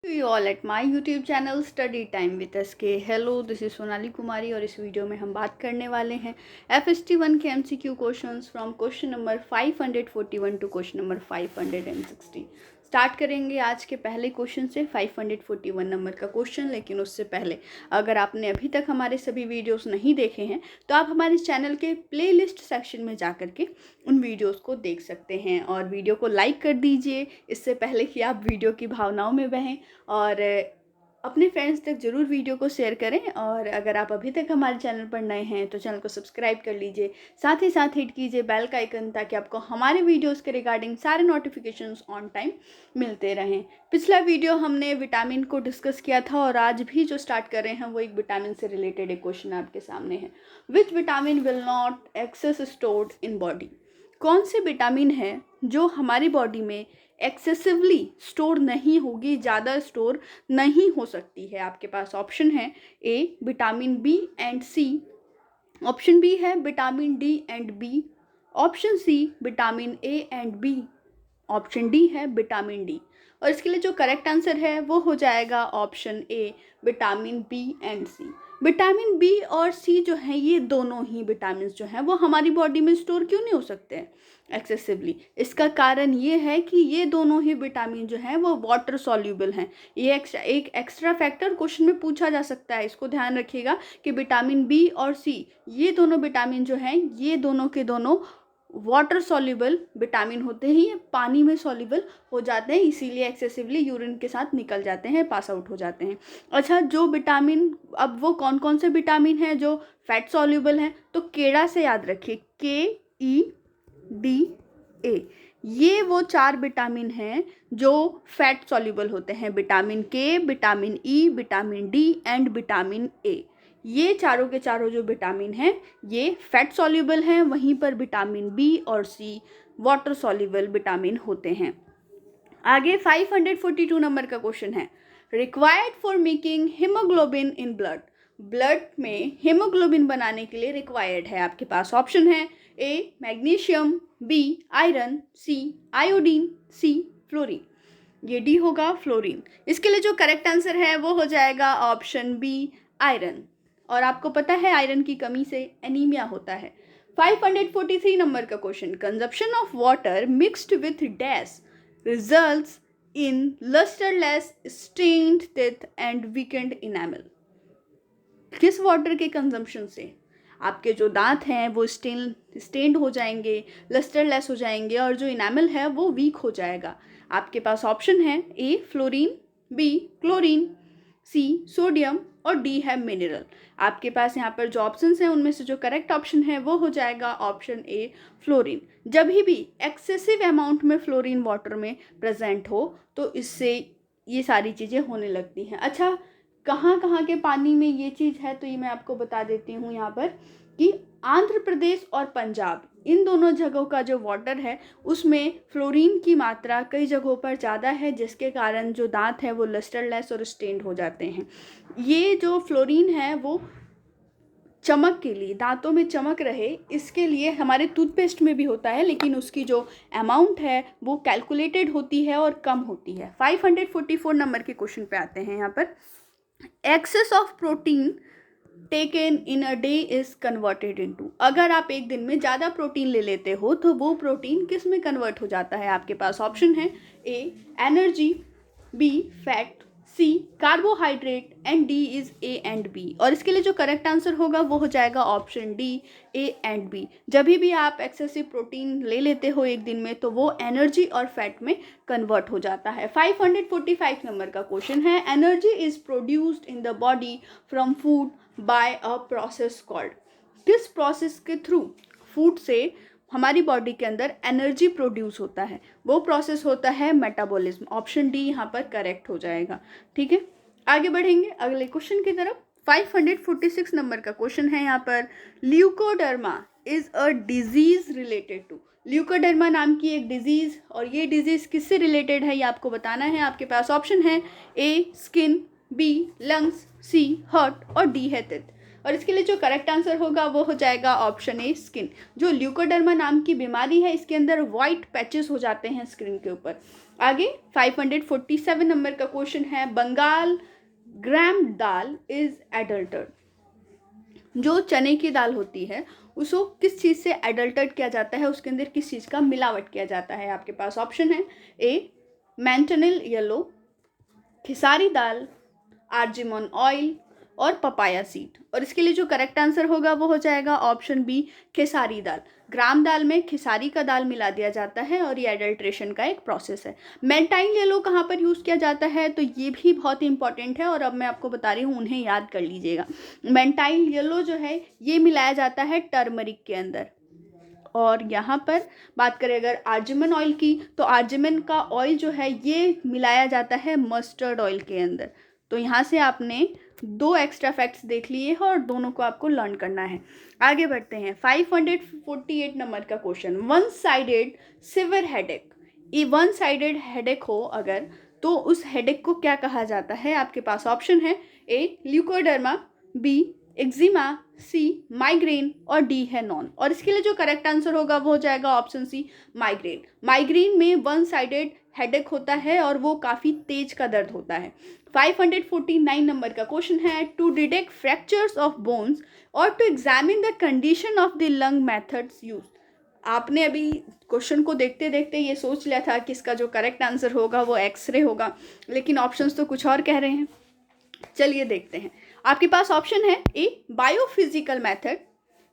You all at my YouTube channel Study Time with SK. Hello, this is Sonali Kumari और इस video में हम बात करने वाले हैं FST1 के MCQ questions from question number 541 to question number 560. Start करेंगे आज के पहले क्वेश्चन से 541 नंबर का क्वेश्चन. लेकिन उससे पहले अगर आपने अभी तक हमारे सभी वीडियोस नहीं देखे हैं तो आप हमारे चैनल के प्लेलिस्ट सेक्शन में जा कर के उन वीडियोस को देख सकते हैं और वीडियो को लाइक कर दीजिए इससे पहले कि आप वीडियो की भावनाओं में बहें, और अपने फ्रेंड्स तक ज़रूर वीडियो को शेयर करें. और अगर आप अभी तक हमारे चैनल पर नए हैं तो चैनल को सब्सक्राइब कर लीजिए, साथ ही साथ हिट कीजिए बेल का आइकन ताकि आपको हमारे वीडियोस के रिगार्डिंग सारे नोटिफिकेशंस ऑन टाइम मिलते रहें. पिछला वीडियो हमने विटामिन को डिस्कस किया था और आज भी जो स्टार्ट कर रहे हैं वो एक विटामिन से रिलेटेड एक क्वेश्चन आपके सामने है. Which vitamin will not excess stored in body. कौन से विटामिन है जो हमारी बॉडी में एक्सेसिवली स्टोर नहीं होगी, ज़्यादा स्टोर नहीं हो सकती है. आपके पास ऑप्शन है A vitamin B and C, option B है vitamin D and B, option C vitamin A and B, option D है विटामिन डी. और इसके लिए जो करेक्ट आंसर है वो हो जाएगा option A vitamin B and C. Vitamin B और सी जो है ये दोनों ही विटामिन जो हैं वो हमारी बॉडी में स्टोर क्यों नहीं हो सकते हैं एक्सेसिवली. इसका कारण ये है कि ये दोनों ही विटामिन जो हैं वो वाटर सॉल्यूबल हैं. ये एक एक्स्ट्रा फैक्टर क्वेश्चन में पूछा जा सकता है, इसको ध्यान रखिएगा कि विटामिन बी और सी ये दोनों विटामिन जो हैं ये दोनों के दोनों वाटर सॉल्युबल विटामिन होते हैं. ये पानी में सॉल्युबल हो जाते हैं, इसीलिए एक्सेसिवली यूरिन के साथ निकल जाते हैं, पास आउट हो जाते हैं. अच्छा, जो विटामिन, अब वो कौन कौन से विटामिन हैं जो फैट सॉल्युबल हैं, तो केड़ा से याद रखिए KEDA. ये वो 4 विटामिन हैं जो फैट सॉल्युबल होते हैं. विटामिन के, vitamin E, vitamin D and vitamin A. ये चारों के चारों जो विटामिन हैं ये फैट सॉल्युबल हैं. वहीं पर विटामिन बी और सी वाटर सॉल्युबल विटामिन होते हैं. आगे 542 नंबर का क्वेश्चन है. Required for making haemoglobin in blood. Blood में हीमोग्लोबिन बनाने के लिए रिक्वायर्ड है. आपके पास ऑप्शन है ए मैग्नीशियम, बी आयरन, सी आयोडीन, सी फ्लोरीन. ये डी होगा फ्लोरीन. इसके लिए जो करेक्ट आंसर है वो हो जाएगा ऑप्शन बी आयरन. और आपको पता है आयरन की कमी से एनीमिया होता है. 543 नंबर का question. Consumption of water mixed with dash results in lustreless, stained teeth and weakened enamel. किस वाटर के कंजम्पशन से आपके जो दांत हैं वो स्टेन्ड हो जाएंगे, लस्टरलेस हो जाएंगे और जो इनेमल है वो वीक हो जाएगा. आपके पास ऑप्शन है A fluorine, B chlorine, C sodium और डी है मिनरल. आपके पास यहाँ पर जो ऑप्शंस हैं उनमें से जो करेक्ट ऑप्शन है वो हो जाएगा ऑप्शन ए फ्लोरीन. जब भी एक्सेसिव अमाउंट में फ्लोरीन वाटर में प्रेजेंट हो तो इससे ये सारी चीज़ें होने लगती हैं. अच्छा, कहाँ कहाँ के पानी में ये चीज़ है तो ये मैं आपको बता देती हूँ यहाँ पर कि आंध्र प्रदेश और पंजाब, इन दोनों जगहों का जो वाटर है उसमें फ्लोरीन की मात्रा कई जगहों पर ज़्यादा है, जिसके कारण जो दांत है वो लस्टरलेस और स्टेन्ड हो जाते हैं. ये जो फ्लोरीन है वो चमक के लिए, दांतों में चमक रहे इसके लिए हमारे टूथपेस्ट में भी होता है, लेकिन उसकी जो अमाउंट है वो कैलकुलेटेड होती है और कम होती है. 544 नंबर के क्वेश्चन पे आते हैं. यहाँ पर excess of protein taken in a day is converted into. अगर आप एक दिन में ज़्यादा प्रोटीन ले लेते हो तो वो प्रोटीन किस में कन्वर्ट हो जाता है. आपके पास ऑप्शन है A energy, B fat, C carbohydrate and D is A and B. और इसके लिए जो करेक्ट आंसर होगा वो हो जाएगा option D A and B. जब भी आप एक्सेसिव प्रोटीन ले लेते हो एक दिन में तो वो एनर्जी और फैट में कन्वर्ट हो जाता है. 545 नंबर का क्वेश्चन है. Energy is produced in the body from food by a process called. किस प्रोसेस के थ्रू फूड से हमारी बॉडी के अंदर एनर्जी प्रोड्यूस होता है, वो प्रोसेस होता है मेटाबॉलिज्म. ऑप्शन डी यहाँ पर करेक्ट हो जाएगा. ठीक है, आगे बढ़ेंगे अगले क्वेश्चन की तरफ. 546 नंबर का क्वेश्चन है यहाँ पर. Leucoderma is a disease related to. Leucoderma नाम की एक डिजीज, और ये डिजीज किससे रिलेटेड है ये आपको बताना है. आपके पास ऑप्शन है ए स्किन, बी लंग्स, सी हार्ट और डी है टीथ. और इसके लिए जो करेक्ट आंसर होगा वो हो जाएगा ऑप्शन ए स्किन। जो ल्यूकोडर्मा नाम की बीमारी है इसके अंदर वाइट पैचेस हो जाते हैं स्किन के ऊपर। आगे 547 नंबर का क्वेश्चन है, बंगाल ग्राम दाल इज एडल्टर्ड। जो चने की दाल होती है उसको किस चीज़ से एडल्टर्ड किया जाता है, उसके अंदर किस चीज़ का मिलावट किया जाता है? आपके पास ऑप्शन है ए मैंटनिल येलो, खिसारी दाल, आर्जिमोन ऑयल और पपाया सीड। और इसके लिए जो करेक्ट आंसर होगा वो हो जाएगा ऑप्शन बी खेसारी दाल। ग्राम दाल में खिसारी का दाल मिला दिया जाता है और ये एडल्ट्रेशन का एक प्रोसेस है। मेंटाइल येलो कहाँ पर यूज़ किया जाता है, तो ये भी बहुत ही इंपॉर्टेंट है और अब मैं आपको बता रही हूँ, उन्हें याद कर लीजिएगा। मेंटाइल येलो जो है ये मिलाया जाता है टर्मरिक के अंदर। और यहाँ पर बात करें अगर आर्जिमन ऑयल की, तो आर्जिमन का ऑयल जो है ये मिलाया जाता है मस्टर्ड ऑयल के अंदर। तो यहाँ से आपने 2 एक्स्ट्रा फैक्ट्स देख लिए हैं और दोनों को आपको लर्न करना है। आगे बढ़ते हैं 548 नंबर का question, one sided severe headache. ये वन साइडेड हेडेक हो अगर, तो उस हेडेक को क्या कहा जाता है? आपके पास ऑप्शन है ए ल्यूकोडर्मा, बी एक्जिमा, सी माइग्रेन और डी है नॉन। और इसके लिए जो करेक्ट आंसर होगा वो हो जाएगा ऑप्शन सी माइग्रेन। माइग्रेन में वन साइडेड हेडेक होता है और वो काफ़ी तेज का दर्द होता है। 549 नंबर का क्वेश्चन है, to detect fractures of bones और to examine the condition of the lung methods use. आपने अभी क्वेश्चन को देखते देखते ये सोच लिया था कि इसका जो करेक्ट आंसर होगा वो एक्सरे होगा, लेकिन ऑप्शंस तो कुछ और कह रहे हैं। चलिए देखते हैं। आपके पास ऑप्शन है A biophysical method,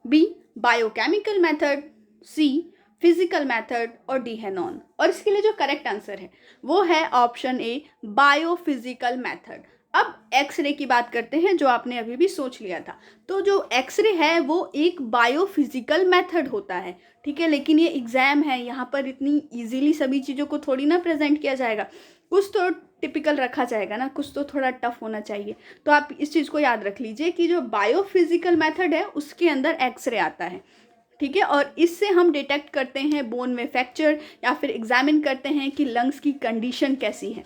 B biochemical method, C physical method और डी है नॉन। और इसके लिए जो करेक्ट आंसर है वो है ऑप्शन ए बायोफिजिकल मेथड। अब एक्सरे की बात करते हैं जो आपने अभी भी सोच लिया था। तो जो एक्सरे है वो एक बायोफिजिकल मेथड होता है, ठीक है, लेकिन ये एग्जाम है, यहाँ पर इतनी इजीली सभी चीज़ों को थोड़ी ना प्रेजेंट किया जाएगा, कुछ तो टिपिकल रखा जाएगा ना, कुछ तो थोड़ा टफ होना चाहिए। तो आप इस चीज़ को याद रख लीजिए कि जो बायोफिजिकल मेथड है उसके अंदर एक्सरे आता है, ठीक है, और इससे हम डिटेक्ट करते हैं बोन में फ्रैक्चर या फिर एग्जामिन करते हैं कि लंग्स की कंडीशन कैसी है।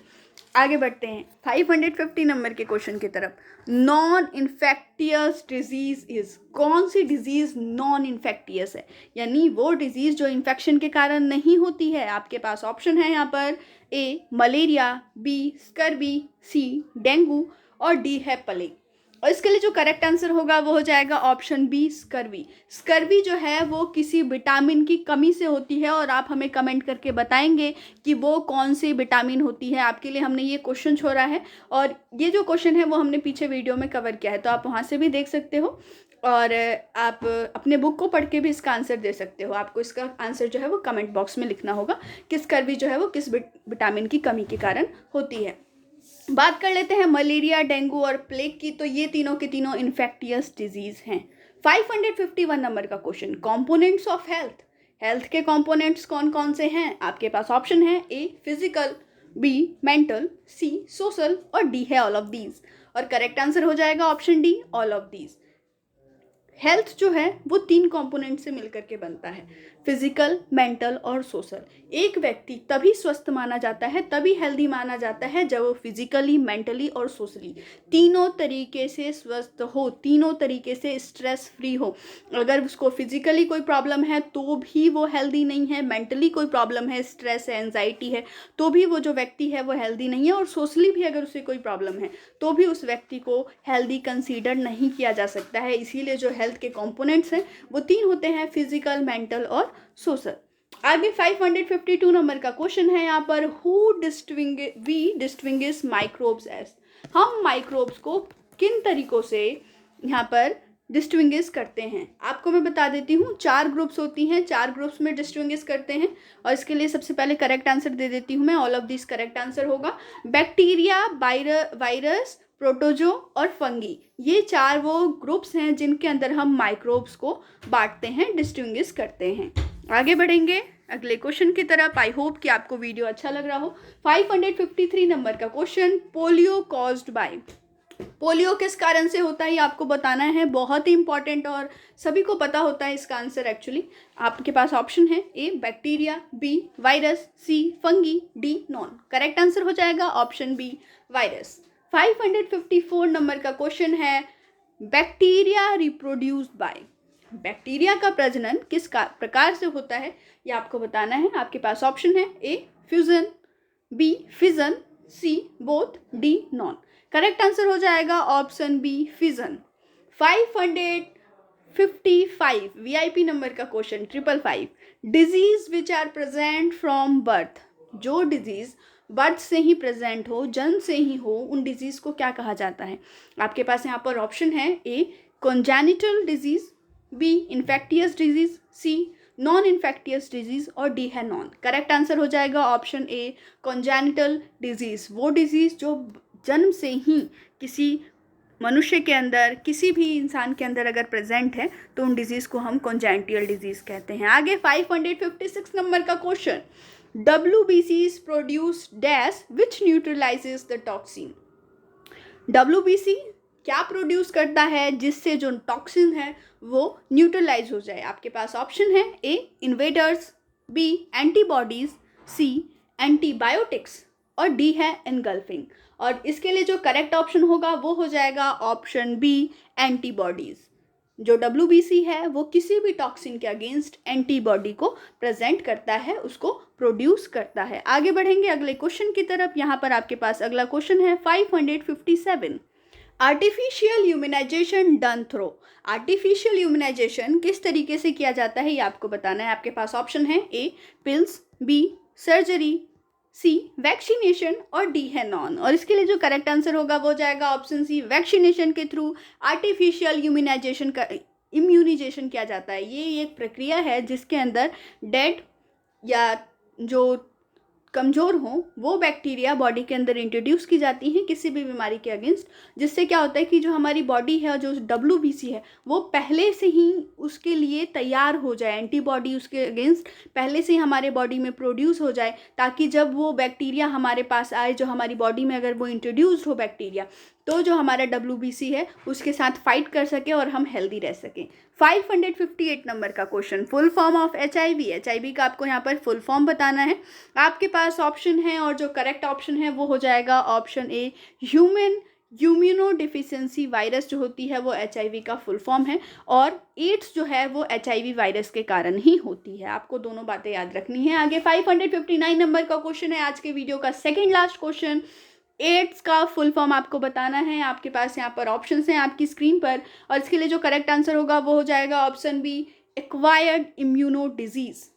आगे बढ़ते हैं 550 नंबर के क्वेश्चन की तरफ। नॉन इन्फेक्टियस डिजीज इज, कौन सी डिजीज नॉन इन्फेक्टियस है, यानी वो डिजीज जो इन्फेक्शन के कारण नहीं होती है? आपके पास ऑप्शन है यहाँ पर ए मलेरिया, बी स्कर्वी, सी डेंगू और डी है प्लेग। और इसके लिए जो करेक्ट आंसर होगा वो हो जाएगा ऑप्शन बी स्कर्वी। स्कर्वी जो है वो किसी विटामिन की कमी से होती है और आप हमें कमेंट करके बताएंगे कि वो कौन सी विटामिन होती है। आपके लिए हमने ये क्वेश्चन छोड़ा है और ये जो क्वेश्चन है वो हमने पीछे वीडियो में कवर किया है, तो आप वहाँ से भी देख सकते हो और आप अपने बुक को पढ़ के भी इसका आंसर दे सकते हो। आपको इसका आंसर जो है वो कमेंट बॉक्स में लिखना होगा कि स्कर्वी जो है वो किस विटामिन की कमी के कारण होती है। बात कर लेते हैं मलेरिया, डेंगू और प्लेग की, तो ये तीनों के तीनों इन्फेक्टियस डिजीज हैं। 551 नंबर का question, components of health. Health के कंपोनेंट्स कौन कौन से हैं? आपके पास ऑप्शन है A physical, B mental, C social और डी है ऑल ऑफ दीज। और करेक्ट आंसर हो जाएगा option D all of these. Health जो है वो 3 कंपोनेंट से मिलकर के बनता है, फिजिकल, मेंटल और सोशल। एक व्यक्ति तभी स्वस्थ माना जाता है, तभी हेल्दी माना जाता है जब वो फिजिकली, मेंटली और सोशली तीनों तरीके से स्वस्थ हो, तीनों तरीके से स्ट्रेस फ्री हो। अगर उसको फिजिकली कोई प्रॉब्लम है तो भी वो हेल्दी नहीं है, मेंटली कोई प्रॉब्लम है, स्ट्रेस है, एंजाइटी है, तो भी वो जो व्यक्ति है वो हेल्दी नहीं है, और सोशली भी अगर उसे कोई प्रॉब्लम है तो भी उस व्यक्ति को हेल्दी कंसीडर नहीं किया जा सकता है। इसीलिए जो हेल्थ के कंपोनेंट्स हैं वो 3 होते हैं, फिजिकल, मेंटल और सोशल। आगे 552 नंबर का क्वेश्चन है यहाँ पर, हु डिस्टिंग्विश माइक्रोब्स एज। हम माइक्रोब्स को किन तरीकों से यहाँ पर डिस्टिंग्विश करते हैं? आपको मैं बता देती हूँ, 4 ग्रुप्स होती हैं, 4 ग्रुप्स में डिस्टिंग्विश करते हैं। और इसके लिए सबसे पहले करेक्ट आंसर दे देती हूँ मैं, all of this correct answer होगा। बैक्टीरिया, वायरस, प्रोटोजो और फंगी, ये 4 वो ग्रुप्स हैं जिनके अंदर हम माइक्रोब्स को बांटते हैं, डिस्टिंग्विश करते हैं। आगे बढ़ेंगे अगले क्वेश्चन की तरफ। आई होप कि आपको वीडियो अच्छा लग रहा हो। 553 नंबर का question, polio caused by. Polio किस कारण से होता है ये आपको बताना है, बहुत ही इंपॉर्टेंट और सभी को पता होता है इसका आंसर एक्चुअली। आपके पास ऑप्शन है A bacteria, B virus, C fungi, D none. Correct answer हो जाएगा ऑप्शन बी वायरस। 554 नंबर का क्वेश्चन है, बैक्टीरिया रिप्रोड्यूस्ड बाय, बैक्टीरिया का प्रजनन किस प्रकार से होता है ये आपको बताना है। आपके पास ऑप्शन है A fusion, B fission, C both, D none. Correct answer हो जाएगा option B fission. 555 VIP number का question 555, disease which are present from birth, जो डिजीज बर्थ से ही प्रेजेंट हो, जन्म से ही हो, उन डिजीज को क्या कहा जाता है। आपके पास यहाँ पर ऑप्शन है A congenital disease, B infectious disease, C non infectious disease और डी है नॉन। करेक्ट आंसर हो जाएगा ऑप्शन ए कॉन्जेनिटल डिजीज, वो डिजीज जो जन्म से ही किसी मनुष्य के अंदर, किसी भी इंसान के अंदर अगर प्रेजेंट है तो उन डिजीज़ को हम कॉन्जेनिटल डिजीज़ कहते हैं। आगे 556 नंबर का question, WBCs produce dash which neutralises the toxin, WBC क्या प्रोड्यूस करता है जिससे जो टॉक्सिन है वो न्यूट्रलाइज हो जाए। आपके पास ऑप्शन है ए इन्वेडर्स, बी एंटीबॉडीज, सी एंटीबायोटिक्स और डी है एनगल्फिंग। और इसके लिए जो करेक्ट ऑप्शन होगा वो हो जाएगा ऑप्शन बी एंटीबॉडीज। जो WBC है वो किसी भी टॉक्सिन के अगेंस्ट एंटीबॉडी को प्रेजेंट करता है, उसको प्रोड्यूस करता है। आगे बढ़ेंगे अगले क्वेश्चन की तरफ। यहाँ पर आपके पास अगला क्वेश्चन है 557, artificial humanisation done through, artificial humanisation किस तरीके से किया जाता है ये आपको बताना है। आपके पास ऑप्शन है ए पिल्स, बी सर्जरी, सी वैक्सीनेशन और डी है नॉन। और इसके लिए जो करेक्ट आंसर होगा वो जाएगा ऑप्शन सी वैक्सीनेशन के थ्रू आर्टिफिशियल इम्यूनाइजेशन किया जाता है। ये एक प्रक्रिया है जिसके अंदर डेड या जो कमज़ोर हों वो बैक्टीरिया बॉडी के अंदर इंट्रोड्यूस की जाती हैं किसी भी बीमारी के अगेंस्ट, जिससे क्या होता है कि जो हमारी बॉडी है, जो WBC है, वो पहले से ही उसके लिए तैयार हो जाए, एंटीबॉडी उसके अगेंस्ट पहले से ही हमारे बॉडी में प्रोड्यूस हो जाए, ताकि जब वो बैक्टीरिया हमारे पास आए, जो हमारी बॉडी में अगर वो इंट्रोड्यूस्ड हो बैक्टीरिया, तो जो हमारा WBC है उसके साथ फाइट कर सके और हम हेल्दी रह सकें। 558 नंबर का question, full form of HIV का आपको यहाँ पर फुल फॉर्म बताना है। आपके पास ऑप्शन है और जो करेक्ट ऑप्शन है वो हो जाएगा option a human immuno deficiency virus जो होती है वो HIV का फुल फॉर्म है, और एड्स जो है वो HIV वायरस के कारण ही होती है। आपको दोनों बातें याद रखनी है। आगे 559 नंबर का क्वेश्चन है आज के वीडियो का सेकेंड लास्ट क्वेश्चन, एड्स का फुल फॉर्म आपको बताना है। आपके पास यहाँ पर ऑप्शंस हैं आपकी स्क्रीन पर, और इसके लिए जो करेक्ट आंसर होगा वो हो जाएगा option B acquired immuno disease.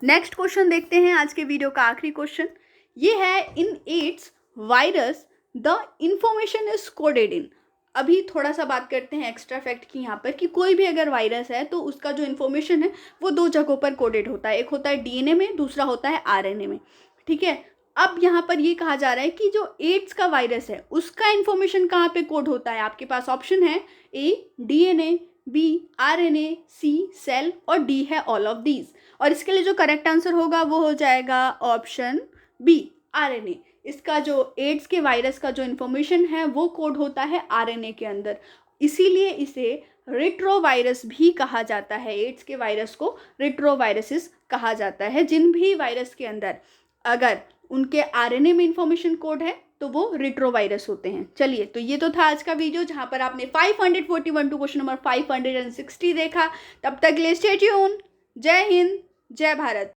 Next question देखते हैं आज के वीडियो का आखिरी क्वेश्चन, ये है in AIDS virus the information is coded in. अभी थोड़ा सा बात करते हैं एक्स्ट्रा फैक्ट की यहाँ पर, कि कोई भी अगर वायरस है तो उसका जो इन्फॉर्मेशन है वो दो जगहों पर कोडेड होता है, एक होता है DNA में, दूसरा होता है RNA में। ठीक है, अब यहाँ पर ये कहा जा रहा है कि जो एड्स का वायरस है उसका इन्फॉर्मेशन कहाँ पे कोड होता है। आपके पास ऑप्शन है ए DNA, बी RNA, सी सेल और डी है ऑल ऑफ दीज। और इसके लिए जो करेक्ट आंसर होगा वो हो जाएगा ऑप्शन बी RNA। इसका जो एड्स के वायरस का जो इन्फॉर्मेशन है वो कोड होता है RNA के अंदर, इसीलिए इसे रेट्रोवायरस भी कहा जाता है। एड्स के वायरस को रेट्रोवायरसेस कहा जाता है। जिन भी वायरस के अंदर अगर उनके RNA में इंफॉर्मेशन कोड है तो वो रेट्रोवायरस होते हैं। चलिए, तो ये तो था आज का वीडियो जहां पर आपने 541 टू क्वेश्चन नंबर 560 देखा। तब तक के लिए स्टे ट्यून। जय हिंद, जय भारत।